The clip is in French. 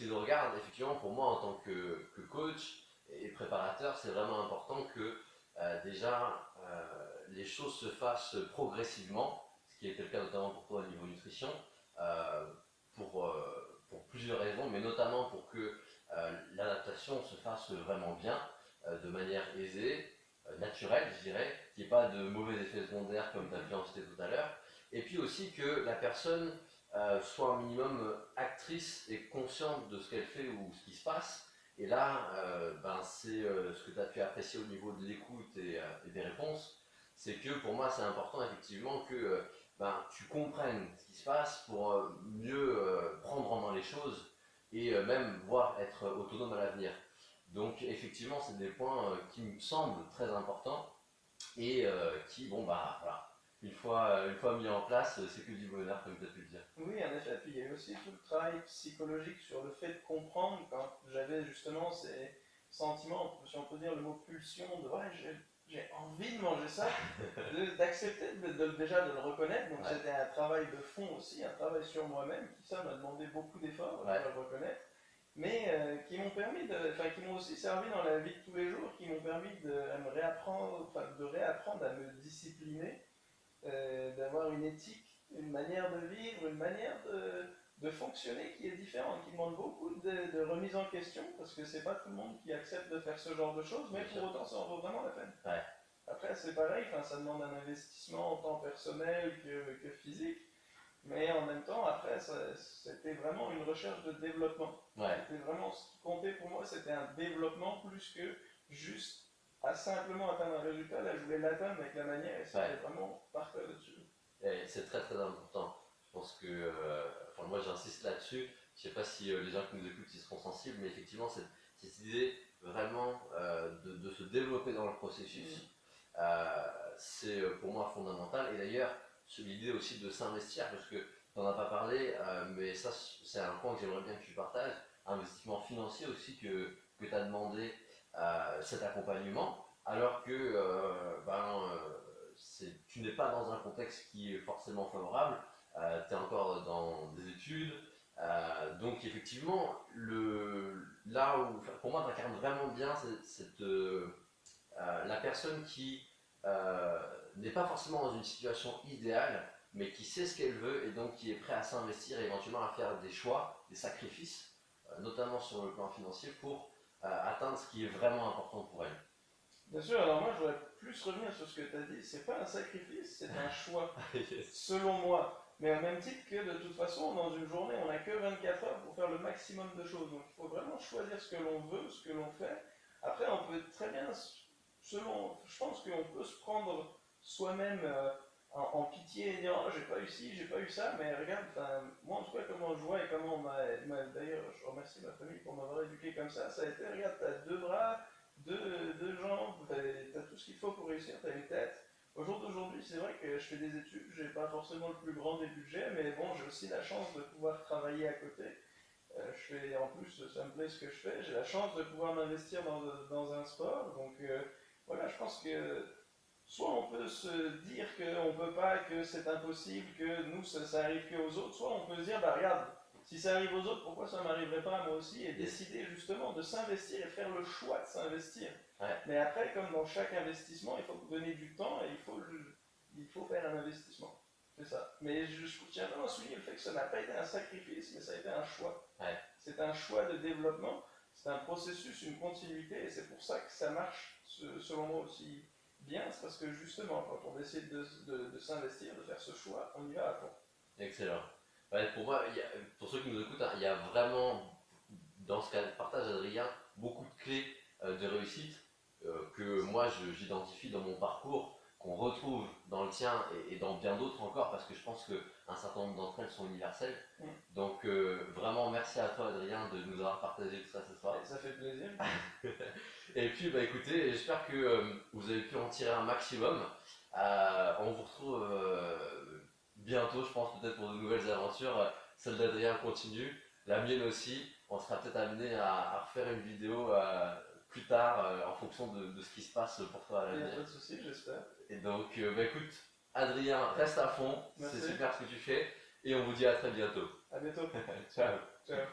qu'ils nous regardent, effectivement, pour moi, en tant que coach et préparateur, c'est vraiment important que déjà les choses se fassent progressivement, ce qui était le cas notamment pour toi au niveau nutrition, euh, pour plusieurs raisons, mais notamment pour que l'adaptation se fasse vraiment bien, de manière aisée, naturelle, je dirais, qu'il n'y ait pas de mauvais effets secondaires comme tu as pu en citer tout à l'heure, et puis aussi que la personne soit un minimum actrice et consciente de ce qu'elle fait ou ce qui se passe. Et là, c'est ce que tu as pu apprécier au niveau de l'écoute et des réponses. C'est que pour moi, c'est important effectivement que tu comprennes ce qui se passe pour mieux prendre en main les choses et même voir être autonome à l'avenir. Donc effectivement, c'est des points qui me semblent très importants et qui, bon bah voilà, une fois mis en place, c'est que du bonheur comme tu as pu le dire. Oui, en effet. Puis il y a eu aussi tout le travail psychologique sur le fait de comprendre quand j'avais justement ces sentiments, si on peut dire le mot pulsion, de ouais, j'ai envie de manger ça, d'accepter déjà de le reconnaître. Donc Ouais, c'était un travail de fond aussi, un travail sur moi-même, qui ça m'a demandé beaucoup d'efforts, je ouais, dois le reconnaître, mais qui m'ont permis qui m'ont aussi servi dans la vie de tous les jours, qui m'ont permis à me réapprendre, de réapprendre à me discipliner, d'avoir une éthique, une manière de vivre, une manière de fonctionner qui est différente, qui demande beaucoup de remise en question, parce que c'est pas tout le monde qui accepte de faire ce genre de choses, mais bien sûr. pour autant ça en vaut vraiment la peine. Ouais, Après, c'est pareil, ça demande un investissement tant personnel que physique, mais en même temps, après, c'était vraiment une recherche de développement. ouais, C'était vraiment ce qui comptait pour moi, c'était un développement plus que juste à simplement atteindre un résultat. Là, je voulais l'atteindre avec la manière et ouais. c'était vraiment parfait là-dessus. Et c'est très très important. Je pense que, enfin moi j'insiste là-dessus, je sais pas si les gens qui nous écoutent y seront sensibles, mais effectivement cette idée vraiment de se développer dans le Mm. processus, c'est pour moi fondamental. Et d'ailleurs, l'idée aussi de s'investir, parce que tu n'en as pas parlé, mais ça c'est un point que j'aimerais bien que tu partages, investissement financier aussi que tu as demandé cet accompagnement, alors que tu n'es pas dans un contexte qui est forcément favorable, tu es encore dans des études, donc effectivement, là où, enfin, pour moi, tu incarnes vraiment bien la personne qui euh, n'est pas forcément dans une situation idéale, mais qui sait ce qu'elle veut et donc qui est prêt à s'investir et éventuellement à faire des choix, des sacrifices, notamment sur le plan financier, pour atteindre ce qui est vraiment important pour elle. Bien sûr, alors moi, je voudrais plus revenir sur ce que tu as dit. C'est pas un sacrifice, c'est un choix, Yes. selon moi. Mais au même titre que de toute façon, dans une journée, on n'a que 24 heures pour faire le maximum de choses. Donc il faut vraiment choisir ce que l'on veut, ce que l'on fait. Après, on peut très bien, je pense qu'on peut se prendre soi-même en pitié et dire oh, j'ai pas eu ci, j'ai pas eu ça, mais regarde, moi en tout cas, comment je vois et comment d'ailleurs, je remercie ma famille pour m'avoir éduqué comme ça a été regarde, t'as deux bras, deux jambes, t'as tout ce qu'il faut pour réussir, t'as une tête. Au jour d'aujourd'hui, c'est vrai que je fais des études, j'ai pas forcément le plus grand des budgets, mais bon, j'ai aussi la chance de pouvoir travailler à côté. Je fais, en plus, ça me plaît ce que je fais, j'ai la chance de pouvoir m'investir dans un sport, donc voilà, je pense que soit on peut se dire qu'on ne peut pas, que c'est impossible, que nous, ça arrive qu'aux autres, soit on peut se dire, bah regarde, si ça arrive aux autres, pourquoi ça ne m'arriverait pas à moi aussi, et Yes. décider justement de s'investir et faire le choix de s'investir. Ouais, Mais après, comme dans chaque investissement, il faut donner du temps et il faut faire un investissement. C'est ça. Mais je tiens vraiment à souligner le fait que ça n'a pas été un sacrifice, mais ça a été un choix. ouais, C'est un choix de développement, c'est un processus, une continuité, et c'est pour ça que ça marche, selon moi aussi bien, c'est parce que justement, quand on décide de s'investir, de faire ce choix, on y va à fond. excellent. Ouais, pour moi, pour ceux qui nous écoutent, hein, il y a vraiment, dans ce cas de partage Adrien, beaucoup de clés de réussite que moi j'identifie dans mon parcours, qu'on retrouve dans le tien et dans bien d'autres encore, parce que je pense qu'un certain nombre d'entre elles sont universelles. Mm. Donc vraiment merci à toi Adrien de nous avoir partagé tout ça ce soir. Et ça fait plaisir. Et puis bah écoutez, j'espère que vous avez pu en tirer un maximum. On vous retrouve bientôt, je pense peut-être pour de nouvelles aventures. Celle d'Adrien continue, la mienne aussi. On sera peut-être amené à refaire une vidéo plus tard en fonction de ce qui se passe pour toi à Il n'y a l'avenir. pas de souci, j'espère. Et donc bah écoute, Adrien, reste à fond, c'est Merci. super ce que tu fais et on vous dit à très bientôt. À bientôt. Ciao. Ciao.